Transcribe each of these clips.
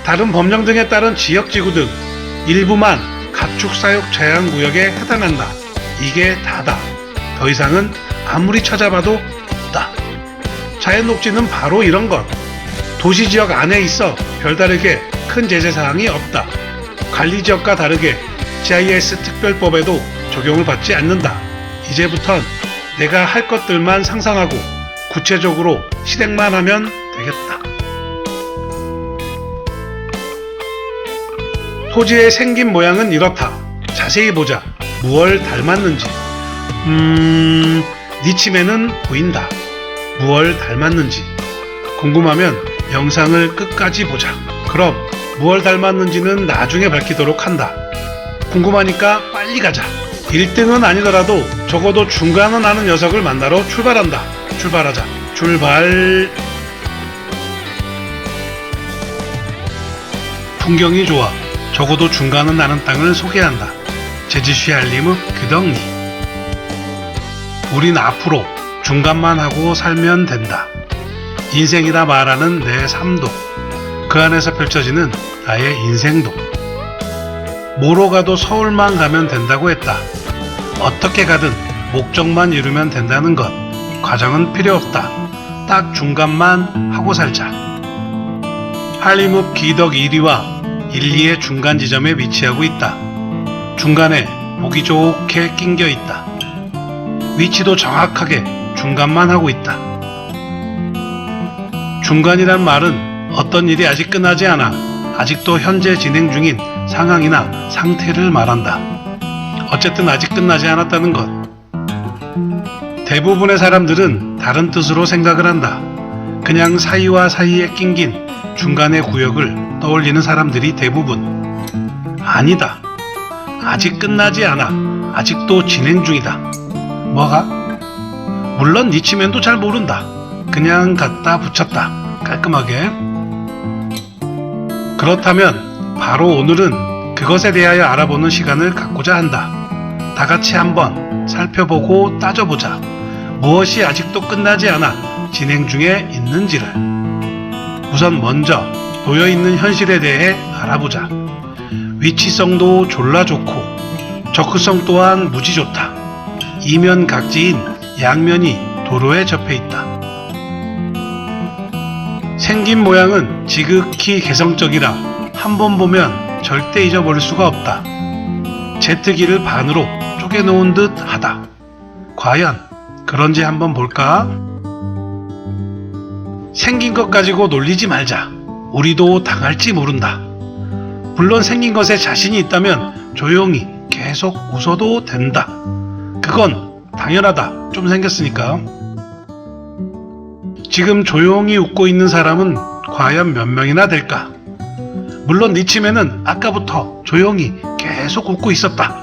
다른 법령 등에 따른 지역지구 등 일부만 가축사육 제한구역에 해당한다. 이게 다다. 더 이상은 아무리 찾아봐도 없다. 자연녹지는 바로 이런 것. 도시지역 안에 있어 별다르게 큰 제재사항이 없다. 관리지역과 다르게 GIS 특별법에도 적용을 받지 않는다. 이제부턴 내가 할 것들만 상상하고 구체적으로 실행만 하면 되겠다. 토지의 생긴 모양은 이렇다. 자세히 보자. 무얼 닮았는지. 니치매는 보인다. 무얼 닮았는지. 궁금하면 영상을 끝까지 보자. 그럼 무얼 닮았는지는 나중에 밝히도록 한다. 궁금하니까 빨리 가자. 1등은 아니더라도 적어도 중간은 아는 녀석을 만나러 출발한다. 출발하자. 출발. 풍경이 좋아. 적어도 중간은 아는 땅을 소개한다. 제주시 알림의 규덕리. 우린 앞으로 중간만 하고 살면 된다. 인생이라 말하는 내 삶도, 그 안에서 펼쳐지는 나의 인생도. 뭐로 가도 서울만 가면 된다고 했다. 어떻게 가든 목적만 이루면 된다는 것. 과정은 필요 없다. 딱 중간만 하고 살자. 한림읍 기덕 1위와 1, 2의 중간 지점에 위치하고 있다. 중간에 보기 좋게 낑겨 있다. 위치도 정확하게 중간만 하고 있다. 중간이란 말은 어떤 일이 아직 끝나지 않아 아직도 현재 진행 중인 상황이나 상태를 말한다. 어쨌든 아직 끝나지 않았다는 것. 대부분의 사람들은 다른 뜻으로 생각을 한다. 그냥 사이와 사이에 낑긴 중간의 구역을 떠올리는 사람들이 대부분. 아니다. 아직 끝나지 않아. 아직도 진행 중이다. 뭐가? 물론 니치맨도 잘 모른다. 그냥 갖다 붙였다. 깔끔하게. 그렇다면 바로 오늘은 그것에 대하여 알아보는 시간을 갖고자 한다. 다 같이 한번 살펴보고 따져보자. 무엇이 아직도 끝나지 않아 진행 중에 있는지를. 우선 먼저 놓여있는 현실에 대해 알아보자. 위치성도 졸라 좋고 접근성 또한 무지 좋다. 이면 각지인 양면이 도로에 접해 있다. 생긴 모양은 지극히 개성적이라 한 번 보면 절대 잊어버릴 수가 없다. 제트기를 반으로 쪼개놓은 듯 하다. 과연 그런지 한번 볼까? 생긴 것 가지고 놀리지 말자. 우리도 당할지 모른다. 물론 생긴 것에 자신이 있다면 조용히 계속 웃어도 된다. 그건 당연하다. 좀 생겼으니까. 지금 조용히 웃고 있는 사람은 과연 몇 명이나 될까? 물론 니치매는 아까부터 조용히 계속 웃고 있었다.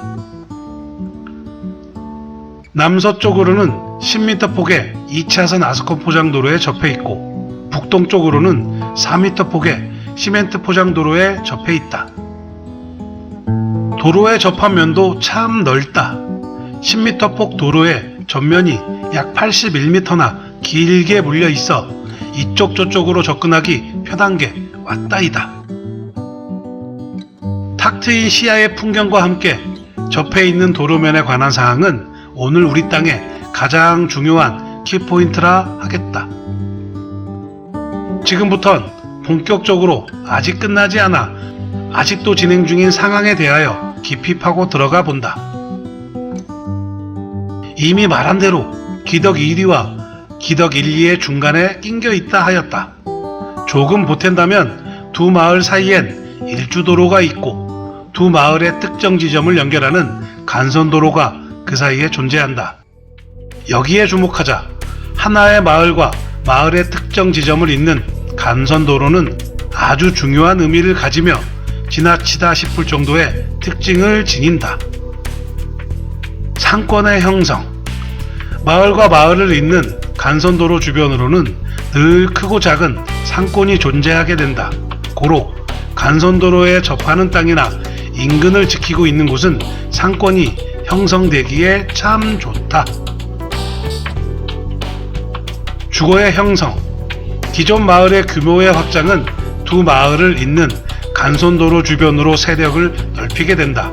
남서쪽으로는 10m 폭의 2차선 아스콘 포장도로에 접해 있고 북동쪽으로는 4m 폭의 시멘트 포장도로에 접해 있다. 도로의 접합면도 참 넓다. 10m 폭 도로의 전면이 약 81m나 길게 물려 있어 이쪽 저쪽으로 접근하기 편한 게 왔다이다. 탁 트인 시야의 풍경과 함께 접해 있는 도로면에 관한 사항은 오늘 우리 땅의 가장 중요한 키포인트라 하겠다. 지금부턴 본격적으로 아직 끝나지 않아 아직도 진행 중인 상황에 대하여 깊이 파고 들어가 본다. 이미 말한 대로 기덕 1위와 기덕 1, 2의 중간에 낑겨 있다 하였다. 조금 보탠다면 두 마을 사이엔 일주도로가 있고 두 마을의 특정 지점을 연결하는 간선도로가 그 사이에 존재한다. 여기에 주목하자. 하나의 마을과 마을의 특정 지점을 잇는 간선도로는 아주 중요한 의미를 가지며 지나치다 싶을 정도의 특징을 지닌다. 상권의 형성. 마을과 마을을 잇는 간선도로 주변으로는 늘 크고 작은 상권이 존재하게 된다. 고로 간선도로에 접하는 땅이나 인근을 지키고 있는 곳은 상권이 형성되기에 참 좋다. 주거의 형성. 기존 마을의 규모의 확장은 두 마을을 잇는 간선도로 주변으로 세력을 넓히게 된다.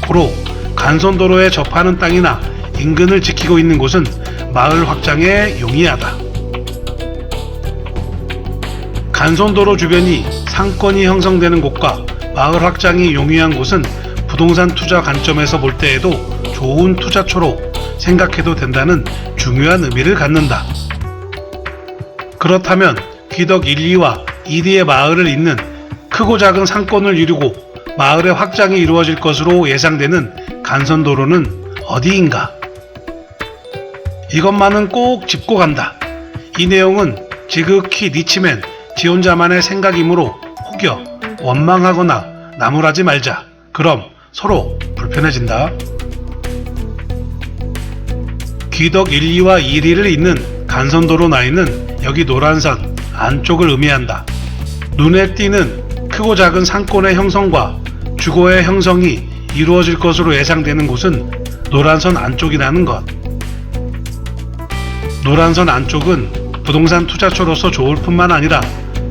고로 간선도로에 접하는 땅이나 인근을 지키고 있는 곳은 마을 확장에 용이하다. 간선도로 주변이 상권이 형성되는 곳과 마을 확장이 용이한 곳은 부동산 투자 관점에서 볼 때에도 좋은 투자처로 생각해도 된다는 중요한 의미를 갖는다. 그렇다면 귀덕 1, 2와 1위의 마을을 잇는 크고 작은 상권을 이루고 마을의 확장이 이루어질 것으로 예상되는 간선도로는 어디인가? 이것만은 꼭 짚고 간다. 이 내용은 지극히 니치맨 지혼자만의 생각이므로 혹여 원망하거나 나무라지 말자. 그럼 서로 불편해진다. 귀덕 1, 2와 1위를 잇는 간선도로 나이는 여기 노란선 안쪽을 의미한다. 눈에 띄는 크고 작은 상권의 형성과 주거의 형성이 이루어질 것으로 예상되는 곳은 노란선 안쪽이라는 것. 노란선 안쪽은 부동산 투자처로서 좋을 뿐만 아니라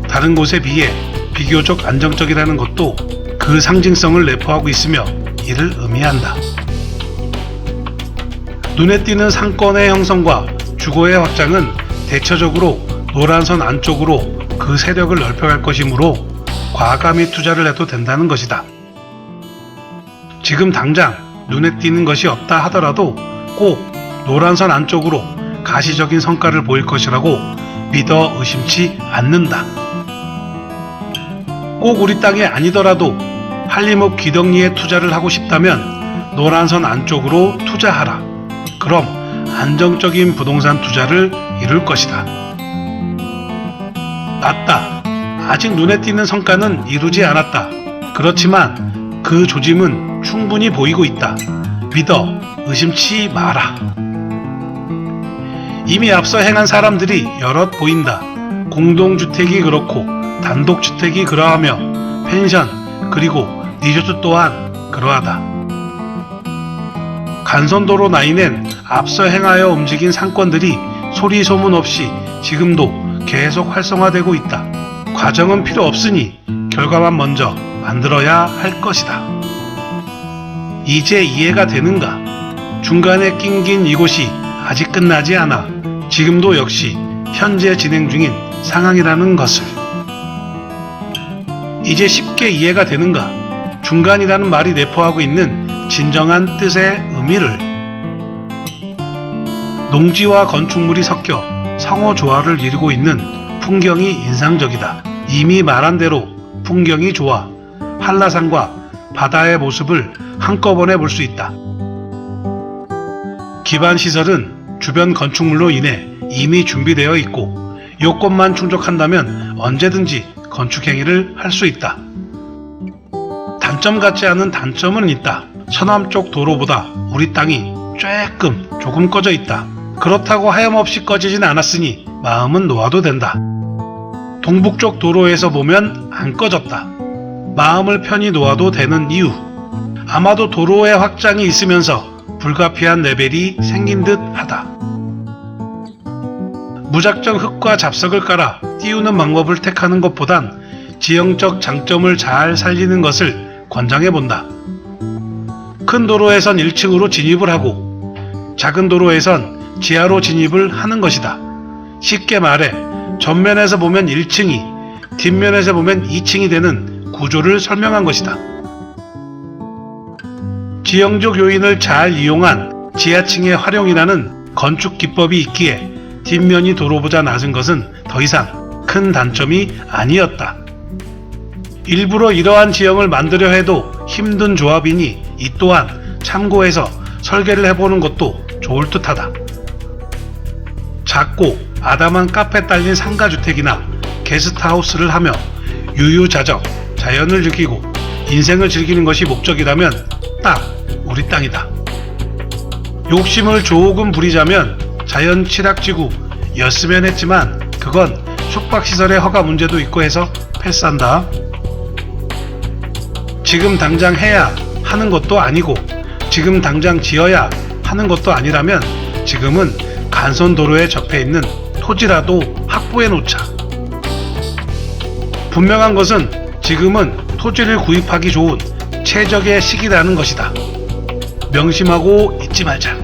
다른 곳에 비해 비교적 안정적이라는 것도 그 상징성을 내포하고 있으며 이를 의미한다. 눈에 띄는 상권의 형성과 주거의 확장은 대체적으로 노란선 안쪽으로 그 세력을 넓혀갈 것이므로 과감히 투자를 해도 된다는 것이다. 지금 당장 눈에 띄는 것이 없다 하더라도 꼭 노란선 안쪽으로 가시적인 성과를 보일 것이라고 믿어 의심치 않는다. 꼭 우리 땅이 아니더라도 한림읍 귀덕리에 투자를 하고 싶다면 노란선 안쪽으로 투자하라. 그럼 안정적인 부동산 투자를 이룰 것이다. 맞다. 아직 눈에 띄는 성과는 이루지 않았다. 그렇지만 그 조짐은 충분히 보이고 있다. 믿어 의심치 마라. 이미 앞서 행한 사람들이 여럿 보인다. 공동주택이 그렇고 단독주택이 그러하며 펜션 그리고 리조트 또한 그러하다. 간선도로 나이는 앞서 행하여 움직인 상권들이 소리 소문 없이 지금도 계속 활성화되고 있다. 과정은 필요 없으니 결과만 먼저 만들어야 할 것이다. 이제 이해가 되는가? 중간에 낑긴 이곳이 아직 끝나지 않아 지금도 역시 현재 진행 중인 상황이라는 것을. 이제 쉽게 이해가 되는가? 중간이라는 말이 내포하고 있는 진정한 뜻의 의미를. 농지와 건축물이 섞여 상호 조화를 이루고 있는 풍경이 인상적이다. 이미 말한 대로 풍경이 좋아 한라산과 바다의 모습을 한꺼번에 볼 수 있다. 기반 시설은 주변 건축물로 인해 이미 준비되어 있고 요건만 충족한다면 언제든지 건축 행위를 할 수 있다. 단점 같지 않은 단점은 있다. 서남쪽 도로보다 우리 땅이 조금 꺼져 있다. 그렇다고 하염없이 꺼지진 않았으니 마음은 놓아도 된다. 동북쪽 도로에서 보면 안 꺼졌다. 마음을 편히 놓아도 되는 이유. 아마도 도로의 확장이 있으면서 불가피한 레벨이 생긴 듯 하다. 무작정 흙과 잡석을 깔아 띄우는 방법을 택하는 것보단 지형적 장점을 잘 살리는 것을 권장해본다. 큰 도로에선 1층으로 진입을 하고 작은 도로에선 지하로 진입을 하는 것이다. 쉽게 말해 전면에서 보면 1층이 뒷면에서 보면 2층이 되는 구조를 설명한 것이다. 지형적 요인을 잘 이용한 지하층의 활용이라는 건축 기법이 있기에 뒷면이 도로보다 낮은 것은 더 이상 큰 단점이 아니었다. 일부러 이러한 지형을 만들려 해도 힘든 조합이니 이 또한 참고해서 설계를 해보는 것도 좋을 듯하다. 작고 아담한 카페 딸린 상가주택이나 게스트하우스를 하며 유유자적 자연을 즐기고 인생을 즐기는 것이 목적이라면 딱 우리 땅이다. 욕심을 조금 부리자면 자연 취락지구였으면 했지만 그건 숙박시설의 허가 문제도 있고 해서 패스한다. 지금 당장 해야 하는 것도 아니고 지금 당장 지어야 하는 것도 아니라면 지금은 간선도로에 접해 있는 토지라도 확보해 놓자. 분명한 것은 지금은 토지를 구입하기 좋은 최적의 시기라는 것이다. 명심하고 잊지 말자.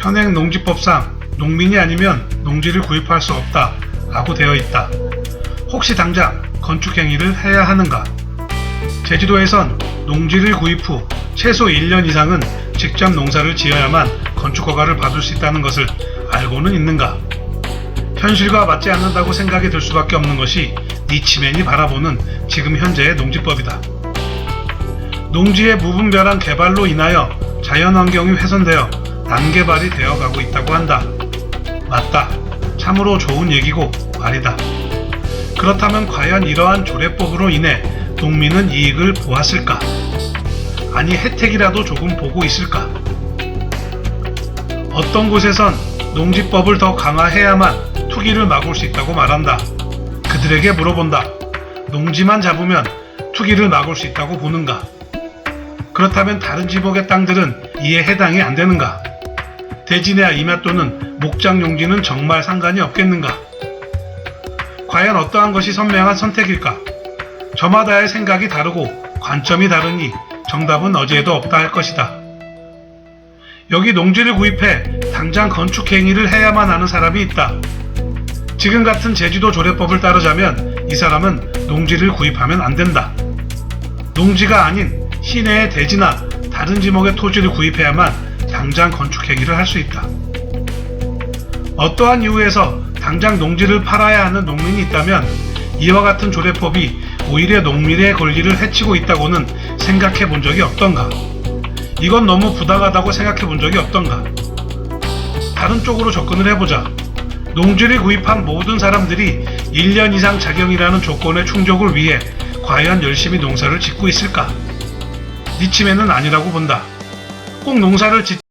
현행 농지법상 농민이 아니면 농지를 구입할 수 없다 라고 되어 있다. 혹시 당장 건축행위를 해야 하는가? 제주도에선 농지를 구입 후 최소 1년 이상은 직접 농사를 지어야만 건축허가를 받을 수 있다는 것을 알고는 있는가? 현실과 맞지 않는다고 생각이 들 수밖에 없는 것이 니치맨이 바라보는 지금 현재의 농지법이다. 농지의 무분별한 개발로 인하여 자연환경이 훼손되어 난개발이 되어가고 있다고 한다. 맞다. 참으로 좋은 얘기고 말이다. 그렇다면 과연 이러한 조례법으로 인해 농민은 이익을 보았을까? 아니 혜택이라도 조금 보고 있을까? 어떤 곳에선 농지법을 더 강화해야만 투기를 막을 수 있다고 말한다. 그들에게 물어본다. 농지만 잡으면 투기를 막을 수 있다고 보는가? 그렇다면 다른 지목의 땅들은 이에 해당이 안 되는가? 대지나 임야 또는 목장 용지는 정말 상관이 없겠는가? 과연 어떠한 것이 선명한 선택일까? 저마다의 생각이 다르고 관점이 다르니 정답은 어디에도 없다 할 것이다. 여기 농지를 구입해 당장 건축 행위를 해야만 하는 사람이 있다. 지금 같은 제주도 조례법을 따르자면 이 사람은 농지를 구입하면 안 된다. 농지가 아닌 시내의 대지나 다른 지목의 토지를 구입해야만 당장 건축 행위를 할 수 있다. 어떠한 이유에서 당장 농지를 팔아야 하는 농민이 있다면 이와 같은 조례법이 오히려 농민의 권리를 해치고 있다고는 생각해 본 적이 없던가? 이건 너무 부당하다고 생각해 본 적이 없던가? 다른 쪽으로 접근을 해보자. 농지를 구입한 모든 사람들이 1년 이상 자경이라는 조건의 충족을 위해 과연 열심히 농사를 짓고 있을까? 니치맨은 아니라고 본다. 꼭 농사를 짓지